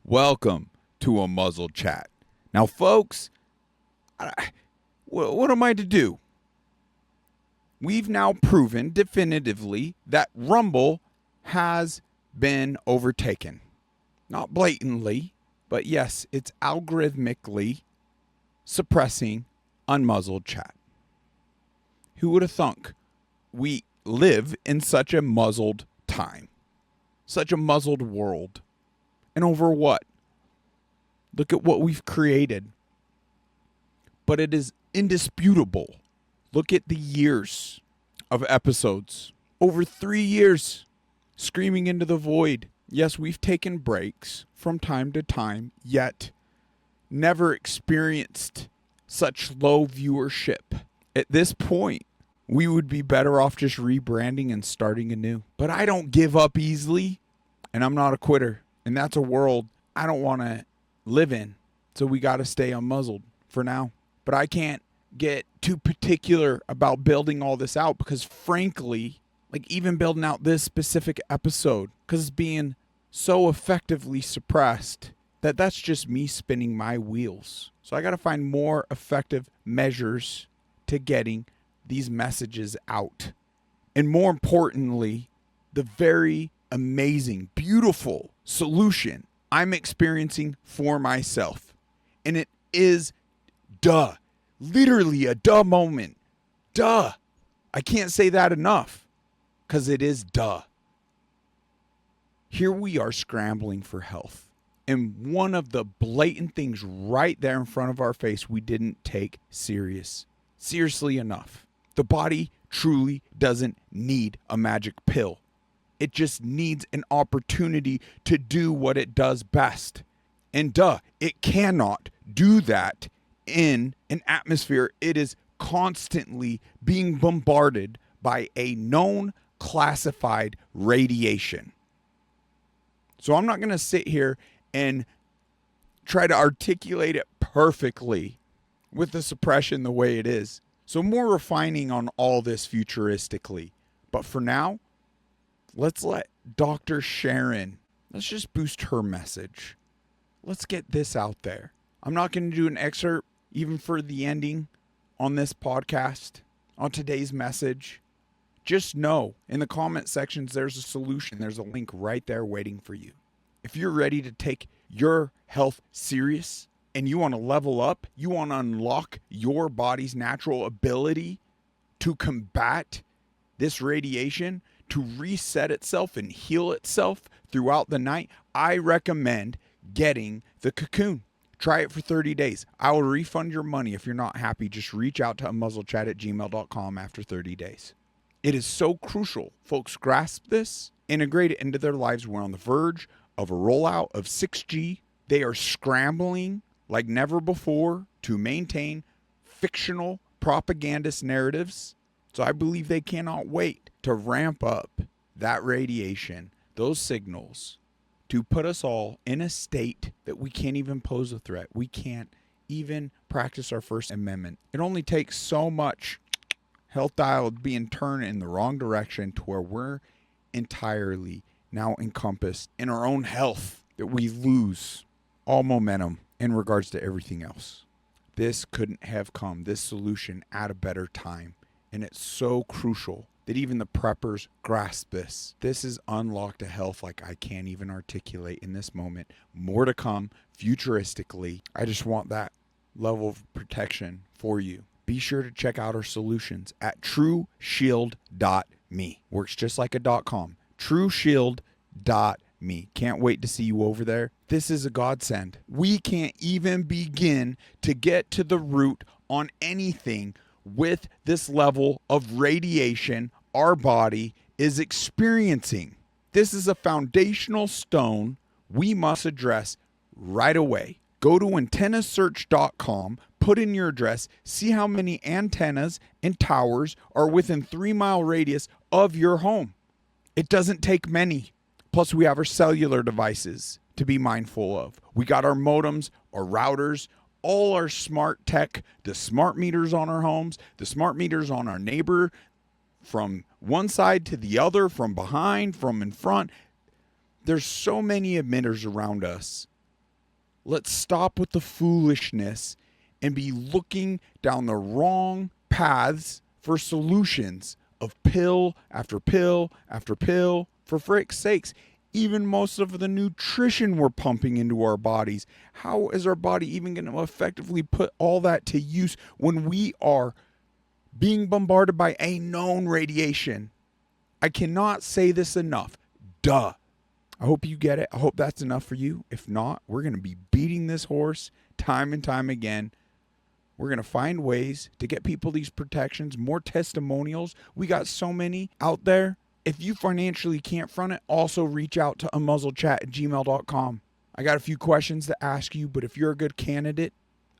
Welcome to a muzzle chat. Now, folks, what am I to do? We've now proven definitively that Rumble has been overtaken. Not blatantly, but yes, it's algorithmically suppressing unmuzzled chat. Who would have thunk we live in such a muzzled time, such a muzzled world? And over what? Look at what we've created. But it is indisputable. Look at the years of episodes. Over 3 years, screaming into the void. Yes, we've taken breaks from time to time, yet never experienced such low viewership. At this point, we would be better off just rebranding and starting anew. But I don't give up easily, and I'm not a quitter. And that's a world I don't want to live in. So we got to stay unmuzzled for now. But I can't get too particular about building all this out because frankly, like even building out this specific episode, because it's being so effectively suppressed that's just me spinning my wheels. So I got to find more effective measures to getting these messages out. And more importantly, the very amazing, beautiful solution I'm experiencing for myself. And it is literally a moment. I can't say that enough because it is Here we are scrambling for health. And one of the blatant things right there in front of our face we didn't take seriously enough. The body truly doesn't need a magic pill. It just needs an opportunity to do what it does best. And it cannot do that in an atmosphere it is constantly being bombarded by a known classified radiation. So I'm not going to sit here and try to articulate it perfectly with the suppression the way it is. So more refining on all this futuristically. But for now, let's let Dr. Sharon, let's just boost her message. Let's get this out there. I'm not going to do an excerpt even for the ending on this podcast, on today's message. Just know in the comment sections, there's a solution. There's a link right there waiting for you. If you're ready to take your health serious and you want to level up, you want to unlock your body's natural ability to combat this radiation, to reset itself and heal itself throughout the night, I recommend getting the Cocoon. Try it for 30 days. I will refund your money if you're not happy. Just reach out to unmuzzledchat@gmail.com after 30 days. It is so crucial folks grasp this, integrate it into their lives. We're on the verge of a rollout of 6G. They are scrambling like never before to maintain fictional propagandist narratives. So I believe they cannot wait to ramp up that radiation, those signals, to put us all in a state that we can't even pose a threat. We can't even practice our First Amendment. It only takes so much health dial being turned in the wrong direction to where we're entirely now encompassed in our own health that we lose all momentum in regards to everything else. This couldn't have come, this solution, at a better time. And it's so crucial that even the preppers grasp this. This is unlocked a health like I can't even articulate in this moment. More to come futuristically. I just want that level of protection for you. Be sure to check out our solutions at trueshield.me. Works just like a .com. trueshield.me. Can't wait to see you over there. This is a godsend. We can't even begin to get to the root on anything with this level of radiation our body is experiencing. This is a foundational stone we must address right away. Go to antennasearch.com, put in your address, see how many antennas and towers are within 3-mile radius of your home. It doesn't take many. Plus, we have our cellular devices to be mindful of. We got our modems, our routers, all our smart tech, the smart meters on our homes, the smart meters on our neighbor, from one side to the other, from behind, from in front. There's so many emitters around us. Let's stop with the foolishness and be looking down the wrong paths for solutions of pill after pill after pill. For frick's sakes, even most of the nutrition we're pumping into our bodies, how is our body even going to effectively put all that to use when we are being bombarded by a known radiation? I cannot say this enough. Duh. I hope you get it. I hope that's enough for you. If not, we're going to be beating this horse time and time again. We're going to find ways to get people these protections, more testimonials. We got so many out there. If you financially can't front it, also reach out to amuzzlechat@gmail.com. I got a few questions to ask you, but if you're a good candidate,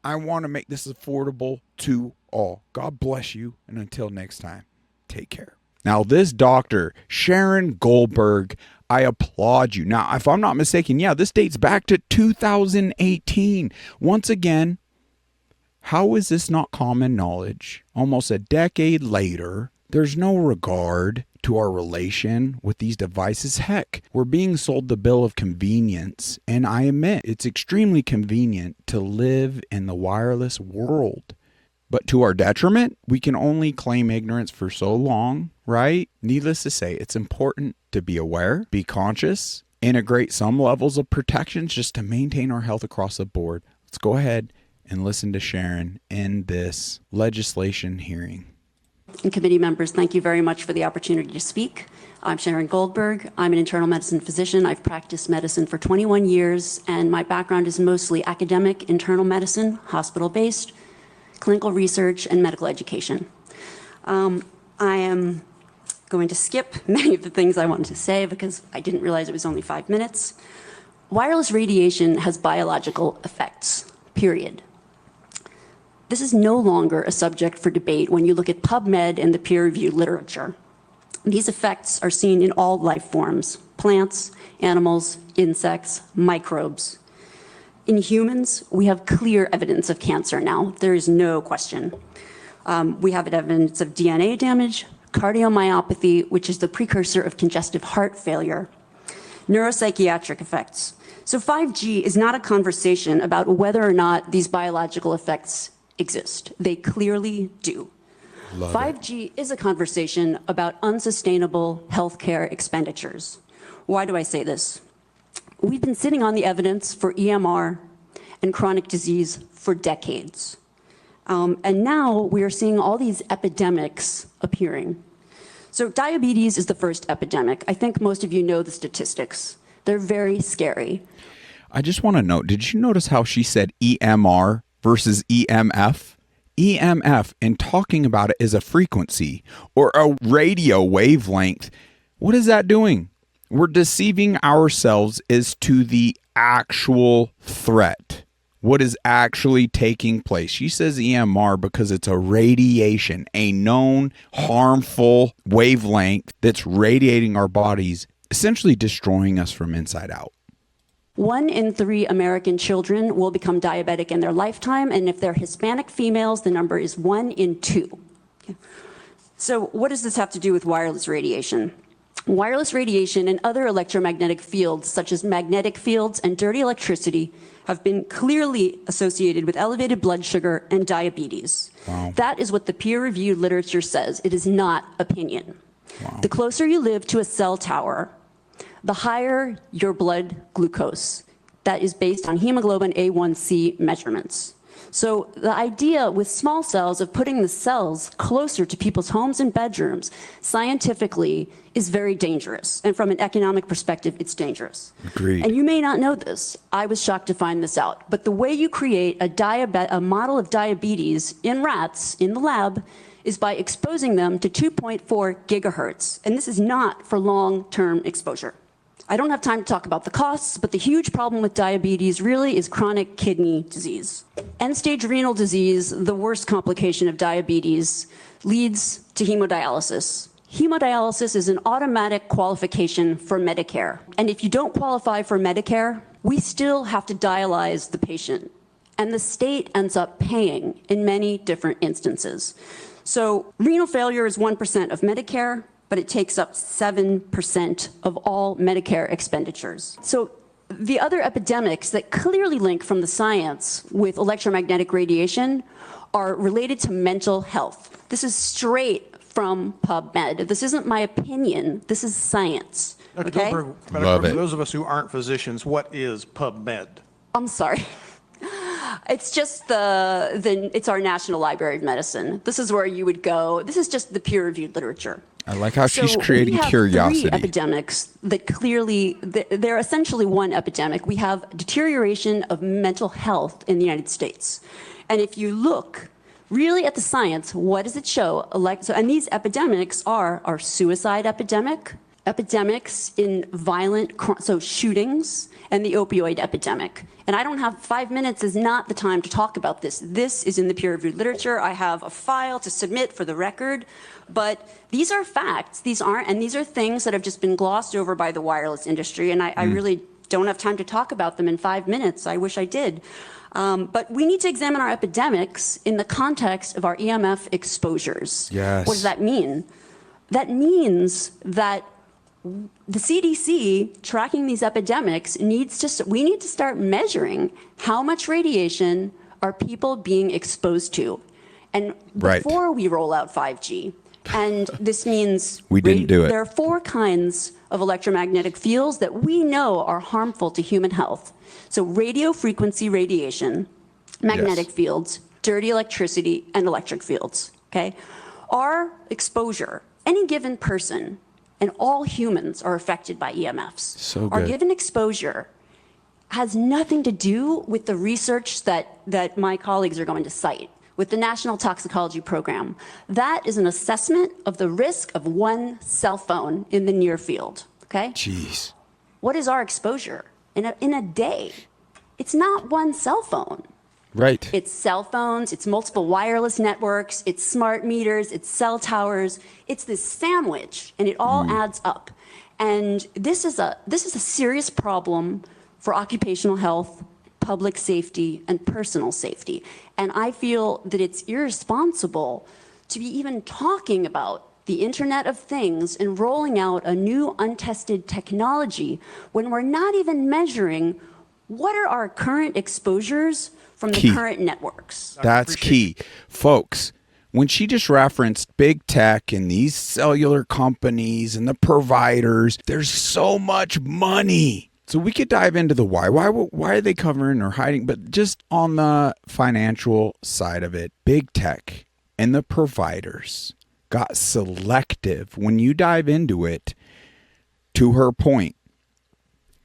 I want to make this affordable to all. God bless you, and until next time, take care. Now, this doctor, Sharon Goldberg, I applaud you. Now, if I'm not mistaken, yeah, this dates back to 2018. Once again, how is this not common knowledge? Almost a decade later, there's no regard to our relation with these devices. Heck, we're being sold the bill of convenience, and I admit it's extremely convenient to live in the wireless world. But to our detriment, we can only claim ignorance for so long, right? Needless to say, it's important to be aware, be conscious, integrate some levels of protections just to maintain our health across the board. Let's go ahead and listen to Sharon in this legislation hearing. And committee members, thank you very much for the opportunity to speak. I'm Sharon Goldberg. I'm an internal medicine physician. I've practiced medicine for 21 years, and my background is mostly academic, internal medicine, hospital-based, clinical research, and medical education. I am going to skip many of the things I wanted to say because I didn't realize it was only 5 minutes. Wireless radiation has biological effects, period. This is no longer a subject for debate when you look at PubMed and the peer-reviewed literature. These effects are seen in all life forms: plants, animals, insects, microbes. In humans, we have clear evidence of cancer now. There is no question. We have evidence of DNA damage, cardiomyopathy, which is the precursor of congestive heart failure, neuropsychiatric effects. So 5G is not a conversation about whether or not these biological effects exist. They clearly do. 5G is a conversation about unsustainable healthcare expenditures. Why do I say this? We've been sitting on the evidence for EMR and chronic disease for decades. And now we are seeing all these epidemics appearing. So diabetes is the first epidemic. I think most of you know the statistics. They're very scary. I just want to note, did you notice how she said EMR versus EMF? EMF, and talking about it is a frequency or a radio wavelength. What is that doing? We're deceiving ourselves as to the actual threat. What is actually taking place? She says EMR because it's a radiation, a known harmful wavelength that's radiating our bodies, essentially destroying us from inside out. 1 in 3 American children will become diabetic in their lifetime, and if they're Hispanic females, the number is 1 in 2. So what does this have to do with wireless radiation? Wireless radiation and other electromagnetic fields, such as magnetic fields and dirty electricity, have been clearly associated with elevated blood sugar and diabetes. Wow. That is what the peer-reviewed literature says. It is not opinion. Wow. The closer you live to a cell tower, the higher your blood glucose. That is based on hemoglobin A1C measurements. So the idea with small cells of putting the cells closer to people's homes and bedrooms scientifically is very dangerous. And from an economic perspective, it's dangerous. Agreed. And you may not know this. I was shocked to find this out. But the way you create a model of diabetes in rats in the lab is by exposing them to 2.4 gigahertz. And this is not for long-term exposure. I don't have time to talk about the costs, but the huge problem with diabetes really is chronic kidney disease. End-stage renal disease, the worst complication of diabetes, leads to hemodialysis. Hemodialysis is an automatic qualification for Medicare. And if you don't qualify for Medicare, we still have to dialyze the patient. And the state ends up paying in many different instances. So renal failure is 1% of Medicare, but it takes up 7% of all Medicare expenditures. So the other epidemics that clearly link from the science with electromagnetic radiation are related to mental health. This is straight from PubMed. This isn't my opinion. This is science. Dr. Okay? Goldberg, Love for it. those of us who aren't physicians, what is PubMed? I'm sorry. It's just it's our National Library of Medicine. This is where you would go. This is just the peer-reviewed literature. I like how she's So creating we have curiosity. 3 epidemics that clearly, they're essentially one epidemic. We have deterioration of mental health in the United States. And if you look really at the science, what does it show? And these epidemics are our suicide epidemic, epidemics in violent, so shootings, and the opioid epidemic. And I don't have 5 minutes is not the time to talk about this. This is in the peer-reviewed literature. I have a file to submit for the record. But these are facts. These aren't, and these are things that have just been glossed over by the wireless industry. And I really don't have time to talk about them in 5 minutes. I wish I did. But we need to examine our epidemics in the context of our EMF exposures. Yes. What does that mean? That means that the CDC tracking these epidemics we need to start measuring how much radiation are people being exposed to. And Right. before we roll out 5G, and this means We didn't do it. there are 4 kinds of electromagnetic fields that we know are harmful to human health. So radio frequency radiation, magnetic Yes. fields, dirty electricity, and electric fields, okay? Our exposure, any given person, and all humans are affected by EMFs. So Our good. given exposure has nothing to do with the research that my colleagues are going to cite with the National Toxicology Program. That is an assessment of the risk of one cell phone in the near field, okay? Jeez. What is our exposure in a day? It's not one cell phone. Right. It's cell phones, it's multiple wireless networks, it's smart meters, it's cell towers. It's this sandwich, and it all adds up. And this is a serious problem for occupational health, public safety, and personal safety. And I feel that it's irresponsible to be even talking about the Internet of Things and rolling out a new untested technology when we're not even measuring what are our current exposures from the Key. current networks. That's key. Folks, when she just referenced big tech and these cellular companies and the providers, there's so much money. So we could dive into the why. Why are they covering or hiding? But just on the financial side of it, big tech and the providers got selective. When you dive into it, to her point,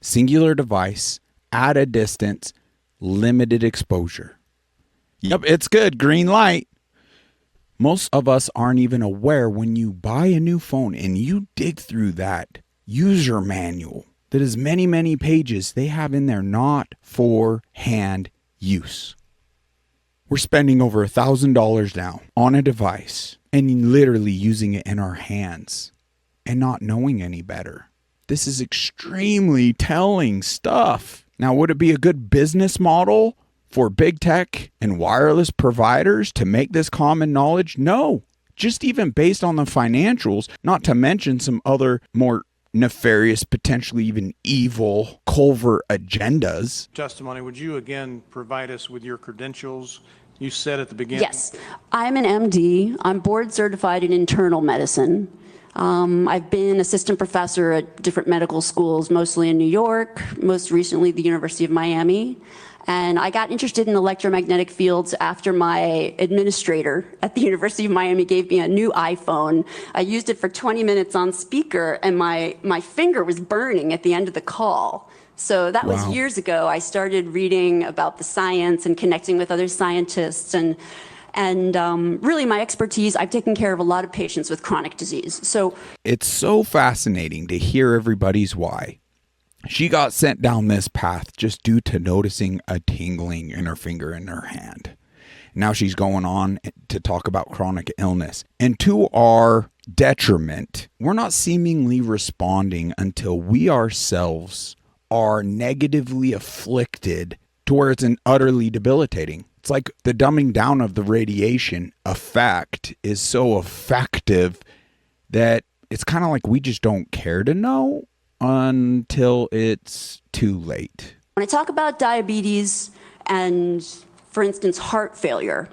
singular device, at a distance, limited exposure. Yep, it's good. Green light. Most of us aren't even aware when you buy a new phone and you dig through that user manual that is many, many pages they have in there not for hand use. We're spending over $1,000 now on a device and literally using it in our hands and not knowing any better. This is extremely telling stuff. Now, would it be a good business model for big tech and wireless providers to make this common knowledge? No. Just even based on the financials, not to mention some other more nefarious, potentially even evil, covert agendas. Testimony, would you again provide us with your credentials? You said at the beginning. Yes, I'm an MD. I'm board certified in internal medicine. I've been assistant professor at different medical schools, mostly in New York, most recently the University of Miami. And I got interested in electromagnetic fields after my administrator at the University of Miami gave me a new iPhone. I used it for 20 minutes on speaker, and my finger was burning at the end of the call. So that was Wow. years ago. I started reading about the science and connecting with other scientists, and really my expertise, I've taken care of a lot of patients with chronic disease. So It's so fascinating to hear everybody's why. She got sent down this path just due to noticing a tingling in her finger in her hand. Now she's going on to talk about chronic illness. And to our detriment, we're not seemingly responding until we ourselves are negatively afflicted to where it's utterly debilitating. It's like the dumbing down of the radiation effect is so effective that it's kind of like we just don't care to know until it's too late. When I talk about diabetes and, for instance, heart failure,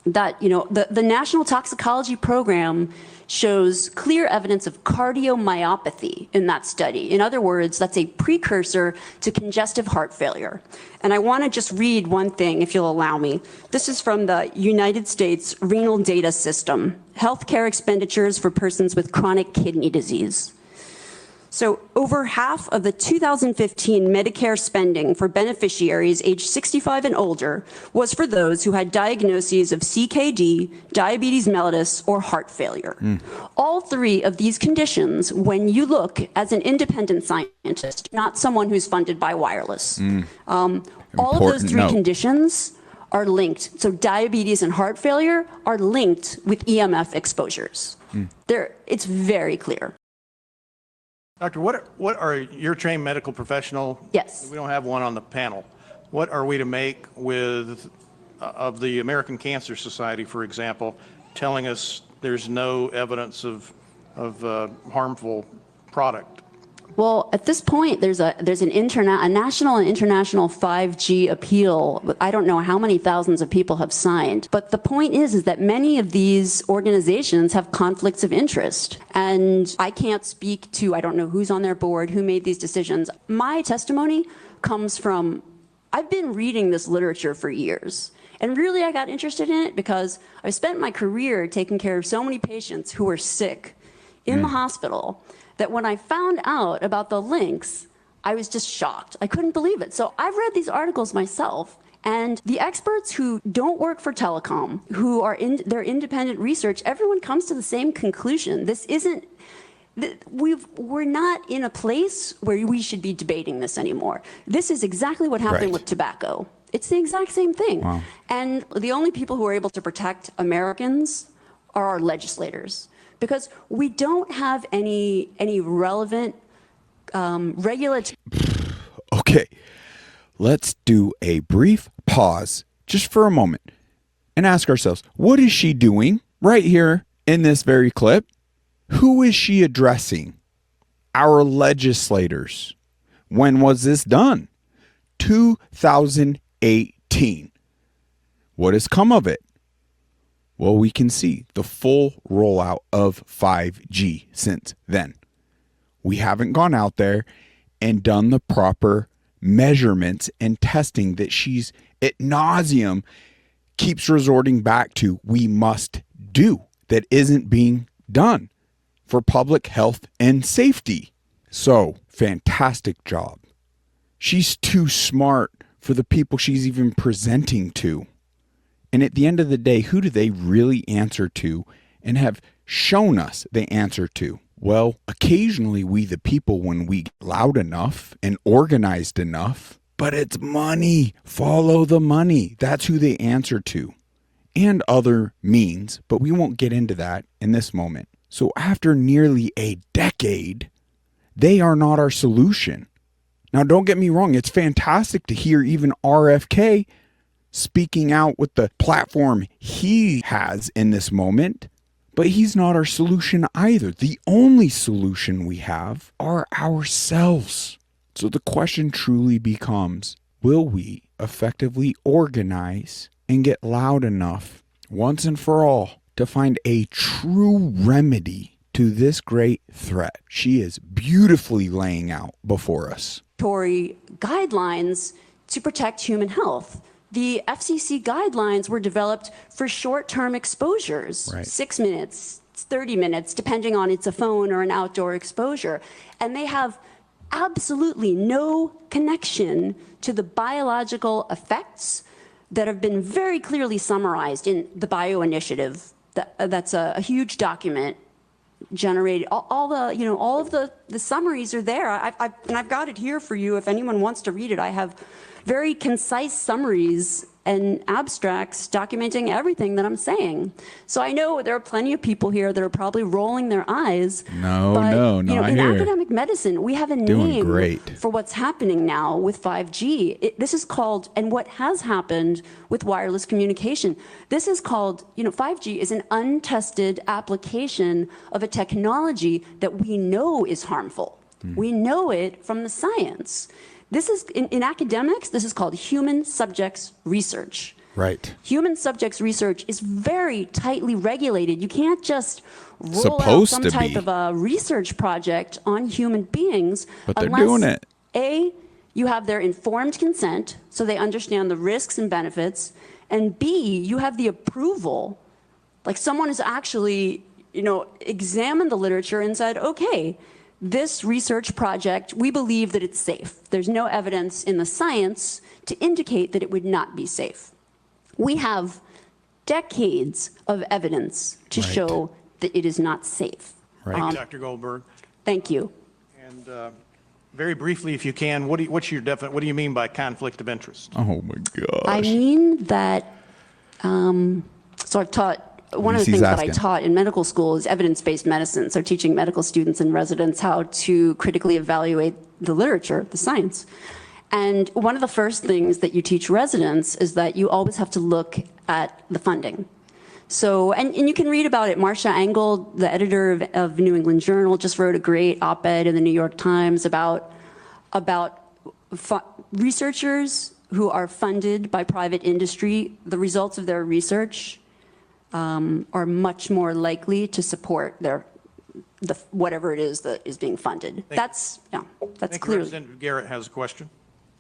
that, the National Toxicology Program shows clear evidence of cardiomyopathy in that study. In other words, that's a precursor to congestive heart failure. And I want to just read one thing, if you'll allow me. This is from the United States Renal Data System, Healthcare Expenditures for Persons with Chronic Kidney Disease. So over half of the 2015 Medicare spending for beneficiaries aged 65 and older was for those who had diagnoses of CKD, diabetes mellitus, or heart failure. All three of these conditions, when you look as an independent scientist, not someone who's funded by wireless, all of those three conditions are linked. So diabetes and heart failure are linked with EMF exposures. It's very clear. Doctor, what are your trained medical professional? Yes. We don't have one on the panel. What are we to make of the American Cancer Society, for example, telling us there's no evidence of harmful product? Well, at this point, there's a national and international 5G appeal. I don't know how many thousands of people have signed. But the point is that many of these organizations have conflicts of interest. And I can't speak to, I don't know who's on their board, who made these decisions. My testimony comes from, I've been reading this literature for years. And really, I got interested in it because I spent my career taking care of so many patients who were sick in the hospital, that when I found out about the links, I was just shocked. I couldn't believe it. So I've read these articles myself, and the experts who don't work for telecom, who are in their independent research, everyone comes to the same conclusion. This isn't, we're not in a place where we should be debating this anymore. This is exactly what happened with tobacco. It's the exact same thing. Wow. And the only people who are able to protect Americans are our legislators, because we don't have any relevant regulatory. Okay, let's do a brief pause just for a moment and ask ourselves, what is she doing right here in this very clip? Who is she addressing? Our legislators. When was this done? 2018. What has come of it? Well, we can see the full rollout of 5G since then. We haven't gone out there and done the proper measurements and testing that she's ad nauseum keeps resorting back to we must do, that isn't being done for public health and safety. So, fantastic job. She's too smart for the people she's even presenting to. And at the end of the day, who do they really answer to and have shown us they answer to? Well, occasionally we the people, when we get loud enough and organized enough, but it's money. Follow the money. That's who they answer to. And other means, but we won't get into that in this moment. So after nearly a decade, they are not our solution. Now, don't get me wrong. It's fantastic to hear even RFK speaking out with the platform he has in this moment, but he's not our solution either. The only solution we have are ourselves. So the question truly becomes, will we effectively organize and get loud enough once and for all to find a true remedy to this great threat she is beautifully laying out before us? Guidelines to protect human health. The FCC guidelines were developed for short-term exposures, 6 minutes, 30 minutes, depending on it's a phone or an outdoor exposure. And they have absolutely no connection to the biological effects that have been very clearly summarized in the Bio Initiative. That's a huge document generated. All of the the summaries are there. And I've got it here for you if anyone wants to read it. I have very concise summaries and abstracts documenting everything that I'm saying. So I know there are plenty of people here that are probably rolling their eyes. No, but, no, in here. academic medicine, we have a Doing name great. for what's happening now with 5G. This is called, and what has happened with wireless communication, this is called, 5G is an untested application of a technology that we know is harmful. We know it from the science. This is, in academics, this is called human subjects research. Right. Human subjects research is very tightly regulated. You can't just roll Supposed out some to type be. of a research project on human beings But they're unless, doing it. A, you have their informed consent, so they understand the risks and benefits, and B, you have the approval. Like someone has actually, examined the literature and said, okay, this research project, we believe that it's safe. There's no evidence in the science to indicate that it would not be safe. We have decades of evidence to Right. show that it is not safe. Right. Dr. Goldberg. Thank you. And very briefly, if you can, what do you mean by conflict of interest? Oh my gosh. I mean that, so I've taught, one of the He's things that I asking. taught in medical school is evidence-based medicine, so teaching medical students and residents how to critically evaluate the literature, the science. And one of the first things that you teach residents is that you always have to look at the funding. So, and you can read about it. Marcia Engel, the editor of New England Journal, just wrote a great op-ed in the New York Times about researchers who are funded by private industry. The results of their research are much more likely to support whatever it is that is being funded. That's I think clear. Representative Garrett has a question.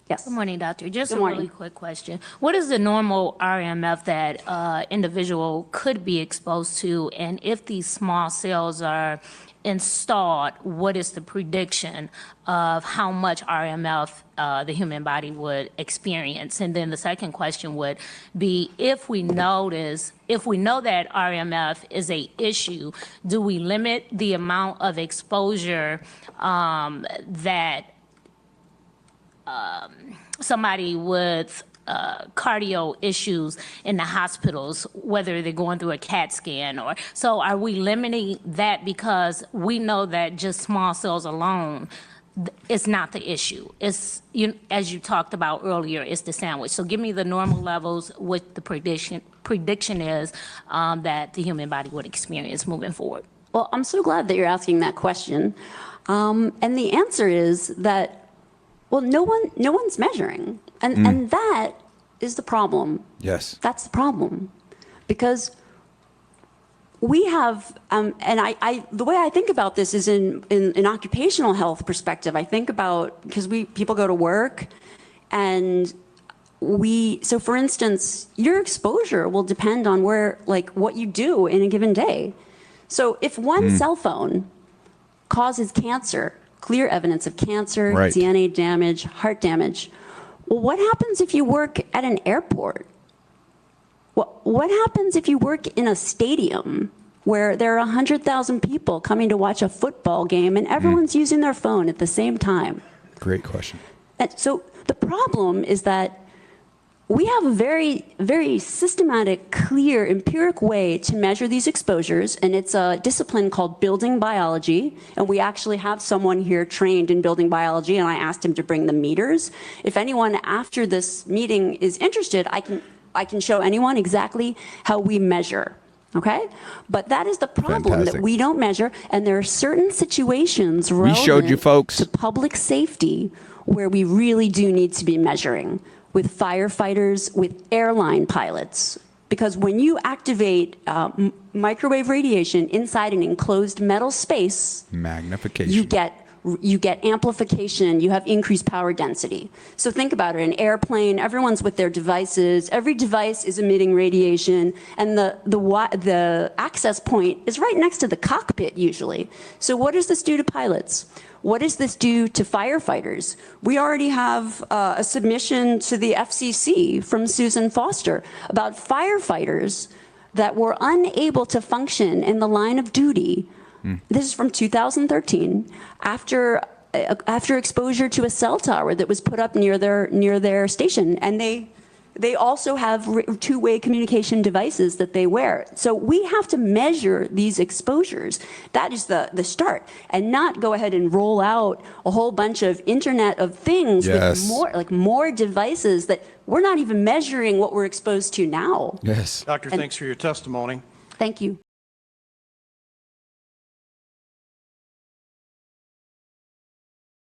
Yes. Good morning, doctor. Just Good a morning. really quick question. What is the normal RMF that individual could be exposed to? And if these small cells are installed, what is the prediction of how much RMF the human body would experience? And then the second question would be, if we know that RMF is a issue, do we limit the amount of exposure that somebody with cardio issues in the hospitals, whether they're going through a CAT scan so are we limiting that because we know that just small cells alone is not the issue? It's, as you talked about earlier, it's the sandwich. So give me the normal levels, what the prediction is that the human body would experience moving forward. Well, I'm so glad that you're asking that question. And the answer is that, well, no one's measuring. And that is the problem. Yes. That's the problem. Because we have, and the way I think about this is in an occupational health perspective. I think about, because people go to work and so for instance, your exposure will depend on what you do in a given day. So if one cell phone causes cancer, clear evidence of cancer, Right. DNA damage, heart damage, well, what happens if you work at an airport? What happens if you work in a stadium where there are 100,000 people coming to watch a football game and everyone's using their phone at the same time? Great question. And so the problem is that we have a very, very systematic, clear, empiric way to measure these exposures, and it's a discipline called building biology, and we actually have someone here trained in building biology, and I asked him to bring the meters. If anyone after this meeting is interested, I can show anyone exactly how we measure, okay? But that is the problem, Fantastic. that we don't measure, and there are certain situations We showed you relevant folks. to public safety where we really do need to be measuring, with firefighters, with airline pilots. Because when you activate microwave radiation inside an enclosed metal space, Magnification. you get amplification, you have increased power density. So think about it, an airplane, everyone's with their devices, every device is emitting radiation, and the access point is right next to the cockpit usually. So what does this do to pilots? What does this do to firefighters? We already have a submission to the FCC from Susan Foster about firefighters that were unable to function in the line of duty This is from 2013, after exposure to a cell tower that was put up near their station, and they also have two-way communication devices that they wear. So we have to measure these exposures. That is the start, and not go ahead and roll out a whole bunch of Internet of Things Yes. with more devices that we're not even measuring what we're exposed to now. Yes. Doctor, thanks for your testimony. Thank you.